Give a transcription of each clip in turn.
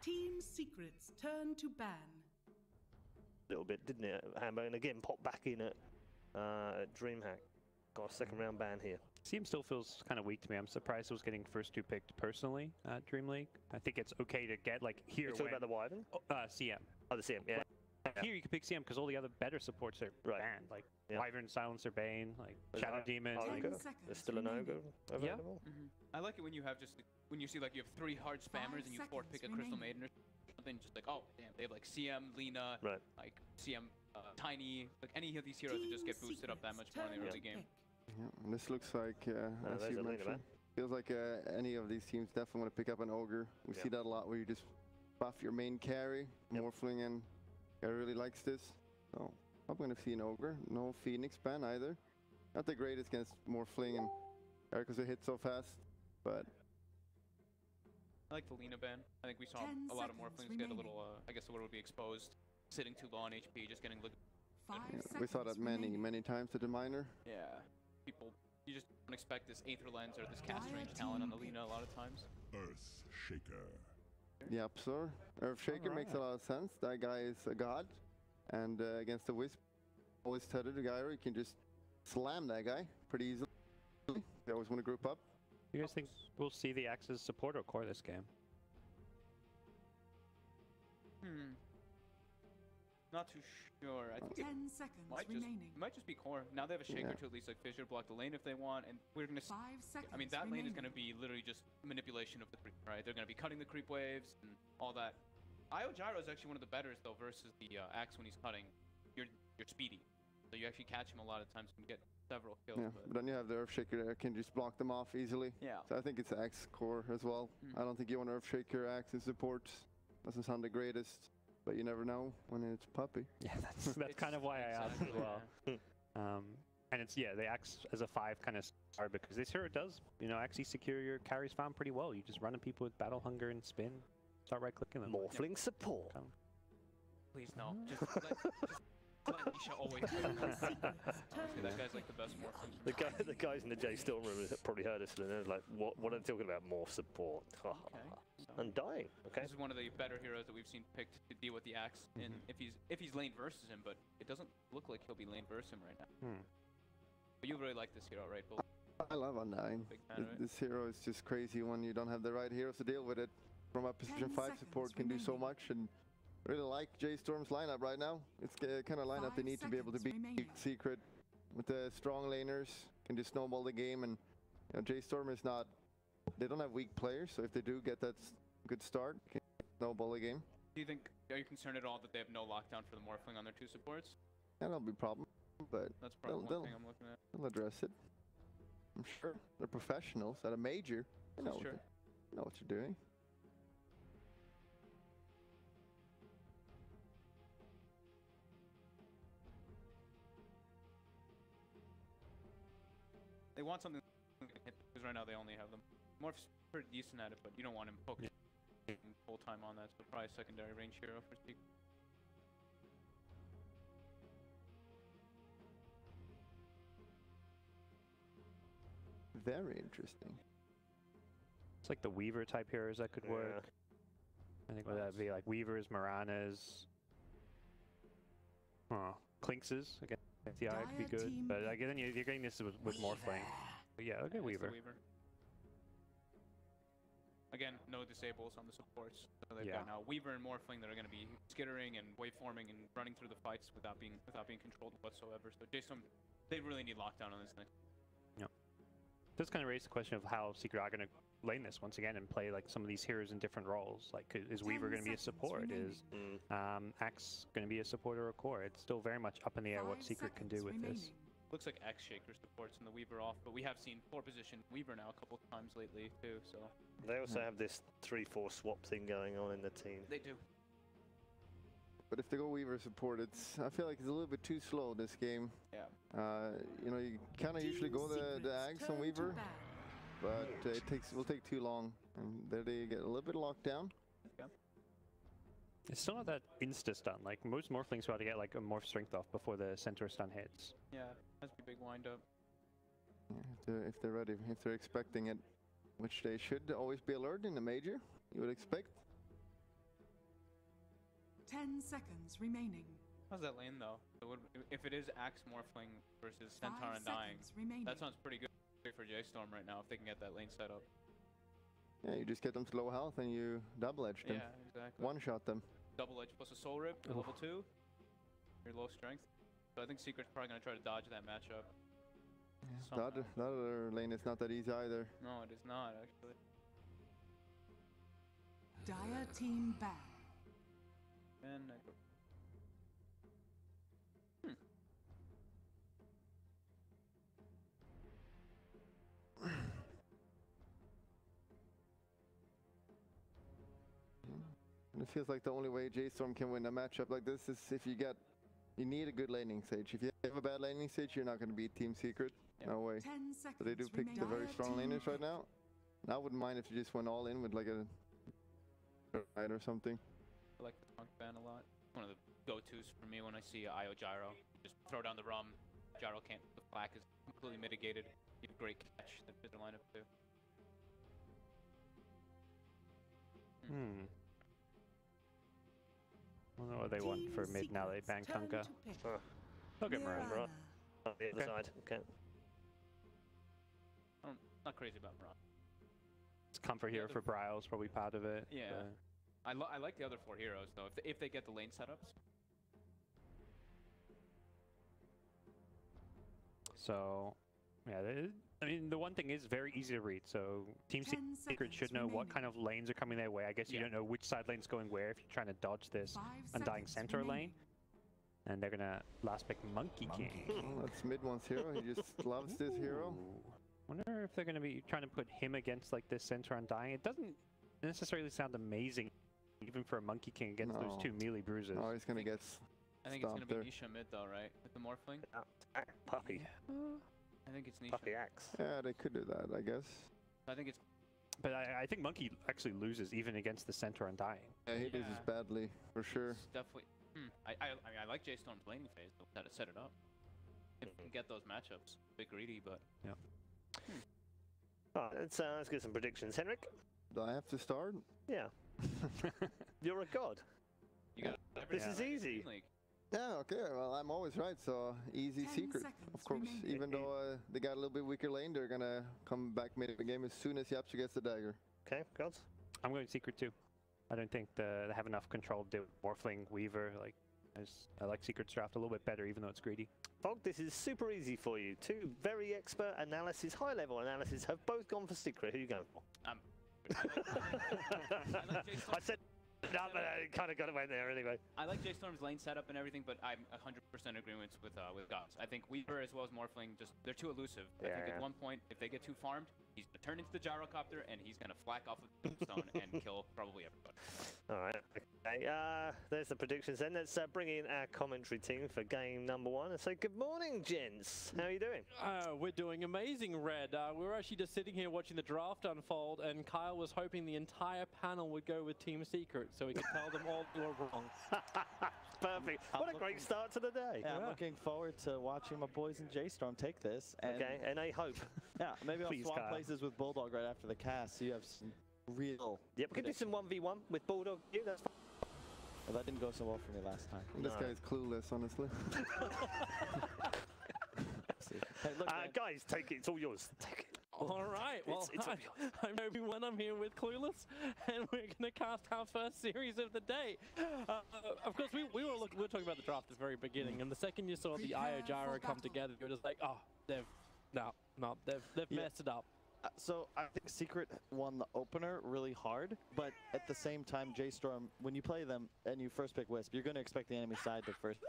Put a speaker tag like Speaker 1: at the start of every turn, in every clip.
Speaker 1: Team Secret's turn to ban.
Speaker 2: A little bit, didn't it, Hambo? And again, pop back in at DreamHack. Got a second round ban here.
Speaker 3: CM still feels kind of weak to me. I'm surprised it was getting first 2 picked personally at Dream League. I think it's okay to get like here.
Speaker 2: You're talking about the Wyvern?
Speaker 3: CM.
Speaker 2: Oh, the CM, yeah.
Speaker 3: Here you can pick CM because all the other better supports are banned, like Wyvern, Silencer, Bane, like Shadow Demon.
Speaker 2: There's still an Ogre available.
Speaker 4: Yeah. I like it when you have when you see like you have 3 hard spammers and you 4-pick a Crystal Maiden or something, just like, oh damn, they have like CM, Lina, like CM, Tiny, like any of these heroes that just get boosted up that much more in the early game.
Speaker 5: Yeah, this looks like, as you mentioned, feels like any of these teams definitely want to pick up an Ogre. We see that a lot where you just buff your main carry, Morphling, and guy really likes this. So I'm going to see an Ogre. No Phoenix ban either. Not the greatest against Morphling and because they hit so fast, but
Speaker 4: I like the Lina ban. I think we saw a lot of Morphlings get a little, I guess the word would be exposed, sitting too low on HP, just getting
Speaker 5: we saw that many times at the minor.
Speaker 4: Yeah. People, you just don't expect this Aether Lens or this cast range talent on the Lina a lot of times.
Speaker 6: Earth Shaker.
Speaker 5: Yep, sir. Earth Shaker makes a lot of sense. That guy is a god. And against the Wisp, always tethered the guy, you can just slam that guy pretty easily. They always want to group up.
Speaker 3: You guys think we'll see the Axe's support or core this game?
Speaker 4: Not too sure. I think
Speaker 1: 10 seconds remaining.
Speaker 4: It might just be core. Now they have a Shaker to at least like Fissure block the lane if they want, and we're gonna.
Speaker 1: 5 seconds.
Speaker 4: I mean, that lane is gonna be literally just manipulation of the creep, right? They're gonna be cutting the creep waves and all that. Io Gyro is actually one of the betters though versus the Axe when he's cutting. You're speedy, so you actually catch him a lot of times and get several kills.
Speaker 5: Yeah, but then you have the Earth Shaker that can just block them off easily.
Speaker 4: Yeah.
Speaker 5: So I think it's Axe core as well. I don't think you want Earth Shaker Axe in support. Doesn't sound the greatest. But you never know when it's puppy.
Speaker 3: Yeah, that's kind of why I asked as well. And it's the Axe as a 5 kind of star because this hero does, actually secure your carries farm pretty well. You just running people with Battle Hunger and Spin, start right clicking them.
Speaker 2: Morphling support.
Speaker 4: Please no, just let Nisha always win. That guy's like the best Morphling.
Speaker 2: The guys in the J.Storm room have probably heard us and they're like, what are they talking about? Morph support. Undying. Okay.
Speaker 4: This is one of the better heroes that we've seen picked to deal with the Axe, and if he's lane versus him, but it doesn't look like he'll be lane versus him right now. But you really like this hero, right, Bill?
Speaker 5: I love Undying. This hero is just crazy when you don't have the right heroes to deal with it. From a position 5 support can do so much, and really like J.Storm's lineup right now. It's the kind of lineup they need to be able to beat Secret with the strong laners, can just snowball the game, and J.Storm is not. They don't have weak players, so if they do get that good start, can snowball the game.
Speaker 4: Do you think? Are you concerned at all that they have no lockdown for the Morphling on their 2 supports?
Speaker 5: Yeah, that'll be a problem, but
Speaker 4: that's probably one thing I'm looking at.
Speaker 5: They'll address it. I'm sure they're professionals at a major. They know what they're doing.
Speaker 4: They want something because right now they only have them. Morph's pretty decent at it, but you don't want him focusing full time on that, so probably secondary range hero for Secret.
Speaker 5: Very interesting.
Speaker 3: It's like the Weaver type heroes that could work. I think that'd be like Weavers, Maranas, Clinxes again. The eye could be good, but then you're getting this with Morphling. But yeah, okay, Weaver.
Speaker 4: Again, no disables on the supports. So they've got now Weaver and Morphling that are going to be skittering and waveforming and running through the fights without being controlled whatsoever. So J.Storm, they really need lockdown on this thing.
Speaker 3: Yeah. This kind of raises the question of how Secret are going to lane this once again and play like some of these heroes in different roles. Like, is Weaver going to be a support? Is Axe going to be a support or a core? It's still very much up in the air what Secret can do with this.
Speaker 4: Looks like Axe Shaker supports and the Weaver off, but we have seen 4-position Weaver now a couple of times lately too. So
Speaker 2: they also have this 3-4 swap thing going on in the team.
Speaker 4: They do.
Speaker 5: But if they go Weaver support, I feel like it's a little bit too slow this game.
Speaker 4: Yeah.
Speaker 5: You kind of usually go the Axe on Weaver, but it will take too long, and there they get a little bit locked down.
Speaker 4: Yeah.
Speaker 3: It's still not that insta-stun. Like, most Morphlings try to get like a Morph Strength off before the center stun hits.
Speaker 4: Yeah, has to be a big wind-up.
Speaker 5: Yeah, if they're ready, if they're expecting it, which they should always be alert in the major, you would expect.
Speaker 1: 10 seconds remaining.
Speaker 4: How's that lane though? So if it is Axe Morphling versus Centaur
Speaker 1: 5
Speaker 4: Undying,
Speaker 1: seconds remaining.
Speaker 4: that sounds pretty good for J.Storm right now if they can get that lane set up.
Speaker 5: Yeah, you just get them to low health and you double edge them.
Speaker 4: Yeah, exactly.
Speaker 5: One shot them.
Speaker 4: Double edge plus a soul rip for level 2. Your low strength. So I think Secret's probably gonna try to dodge that matchup.
Speaker 5: Yeah. The other lane is not that easy either.
Speaker 4: No, it is not actually.
Speaker 1: Dire team ban.
Speaker 4: And I go.
Speaker 5: And it feels like the only way J.Storm can win a matchup like this is if you need a good laning stage. If you have a bad laning stage, you're not going to beat Team Secret. Yep. No way.
Speaker 1: 10 seconds
Speaker 5: So they do pick the very strong laners right now. And I wouldn't mind if you just went all in with like a ride or something.
Speaker 4: I like the Punk ban a lot. One of the go-tos for me when I see IO Gyro. Just throw down the rum. Gyro can't. The flak is completely mitigated. You have a great catch that fits the lineup too.
Speaker 3: I don't know what they want for mid now. They ban Kunkka. They'll get Mirage.
Speaker 2: Right. On the other side. Okay.
Speaker 4: I'm not crazy about Mirage.
Speaker 3: It's comfort hero for Bryle's probably part of it.
Speaker 4: Yeah. I like the other 4 heroes though. If they get the lane setups.
Speaker 3: So, yeah, I mean, the one thing is very easy to read. So, Team Secret should know what kind of lanes are coming their way. I guess you don't know which side lane's going where if you're trying to dodge this Undying center lane. And they're gonna last pick Monkey King.
Speaker 5: Oh, that's mid one's hero. He just loves this hero.
Speaker 3: Wonder if they're gonna be trying to put him against like this center Undying. It doesn't necessarily sound amazing, even for a Monkey King against those 2 melee bruises.
Speaker 5: Oh, he's gonna get.
Speaker 4: I think it's gonna be Nisha mid though, right? With the Morphling.
Speaker 2: Puppy.
Speaker 4: I think it's Nisha.
Speaker 2: Puppy Axe.
Speaker 5: Yeah, they could do that, I guess.
Speaker 4: I think it's.
Speaker 3: But I think Monkey actually loses even against the center Undying.
Speaker 5: Yeah, he loses badly for sure.
Speaker 4: It's definitely. I mean, I like J.Storm's laning phase, though, how to set it up. If you can get those matchups, a bit greedy, but...
Speaker 3: Yeah.
Speaker 2: Alright, let's get some predictions. Henrik?
Speaker 5: Do I have to start?
Speaker 2: Yeah. You're a god.
Speaker 4: You got
Speaker 2: this is easy.
Speaker 5: Yeah, okay, well, I'm always right, so easy Secret. Of course, even though they got a little bit weaker lane, they're gonna come back mid the game as soon as Yapsu gets the dagger.
Speaker 2: Okay, gods?
Speaker 3: I'm going Secret too. I don't think they have enough control to do Morphling, Weaver. Like, I like Secret's draft a little bit better, even though it's greedy.
Speaker 2: Fog, this is super easy for you. 2 very expert analysis, high-level analysis have both gone for Secret. Who are you going for? I said no, but I kind of got away there anyway.
Speaker 4: I like J.Storm's lane setup and everything, but I'm 100% agreement with Gods. I think Weaver as well as Morphling, they're too elusive. I think at one point, if they get too farmed, he's going to turn into the gyrocopter and he's going to flak off of the stone and kill probably everybody.
Speaker 2: All right. Okay. There's the predictions then. Let's bring in our commentary team for game number 1 and say good morning, gents. How are you doing?
Speaker 7: We're doing amazing, Red. We were actually just sitting here watching the draft unfold, and Kyle was hoping the entire panel would go with Team Secret so he could tell them all they were wrong.
Speaker 2: Perfect. What a great start to the day.
Speaker 8: Yeah, I'm looking forward to watching my boys in J.Storm take this. And
Speaker 2: okay, and I hope.
Speaker 8: Yeah, maybe I'll
Speaker 2: Please,
Speaker 8: swap places with Bulldog right after the cast so you have some real...
Speaker 2: Yep, we can do some 1v1 with Bulldog. Yeah, that's fine.
Speaker 8: Well, that didn't go so well for me last time.
Speaker 5: This guy's clueless, honestly.
Speaker 8: Hey, look,
Speaker 2: guys, take it. It's all yours. Take it.
Speaker 7: All right. Well, I'm Obi-Wan. I'm here with Clueless, and we're going to cast our first series of the day. Of course, we were talking about the draft at the very beginning, and the second you saw the IO Gyro come together, you were just like, oh, they've messed it up.
Speaker 8: So I think Secret won the opener really hard, but at the same time, J.Storm, when you play them and you first pick Wisp, you're going to expect the enemy side to first.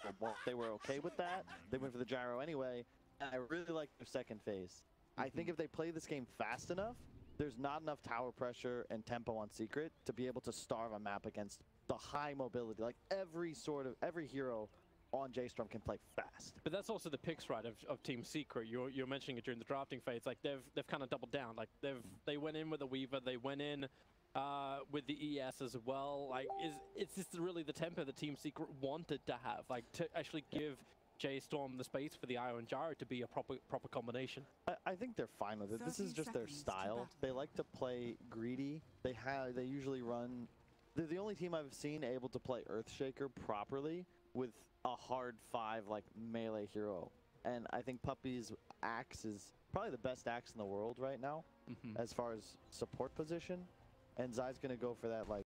Speaker 8: They were okay with that. They went for the gyro anyway. And I really like their second phase. I think if they play this game fast enough, there's not enough tower pressure and tempo on Secret to be able to starve a map against the high mobility. Like every hero on J.Storm can play fast.
Speaker 7: But that's also the picks, right, of Team Secret. You're mentioning it during the drafting phase. Like they've kind of doubled down. Like they went in with a Weaver. They went in with the ES as well. Like it's just really the tempo that Team Secret wanted to have. Like to actually give J.Storm the space for the IO and Gyro to be a proper combination.
Speaker 8: I think they're fine with it. This is just their style. They like to play greedy. They usually run they're the only team I've seen able to play Earthshaker properly with a hard 5 like melee hero. And I think Puppy's axe is probably the best axe in the world right now as far as support position. And Zai's going to go for that like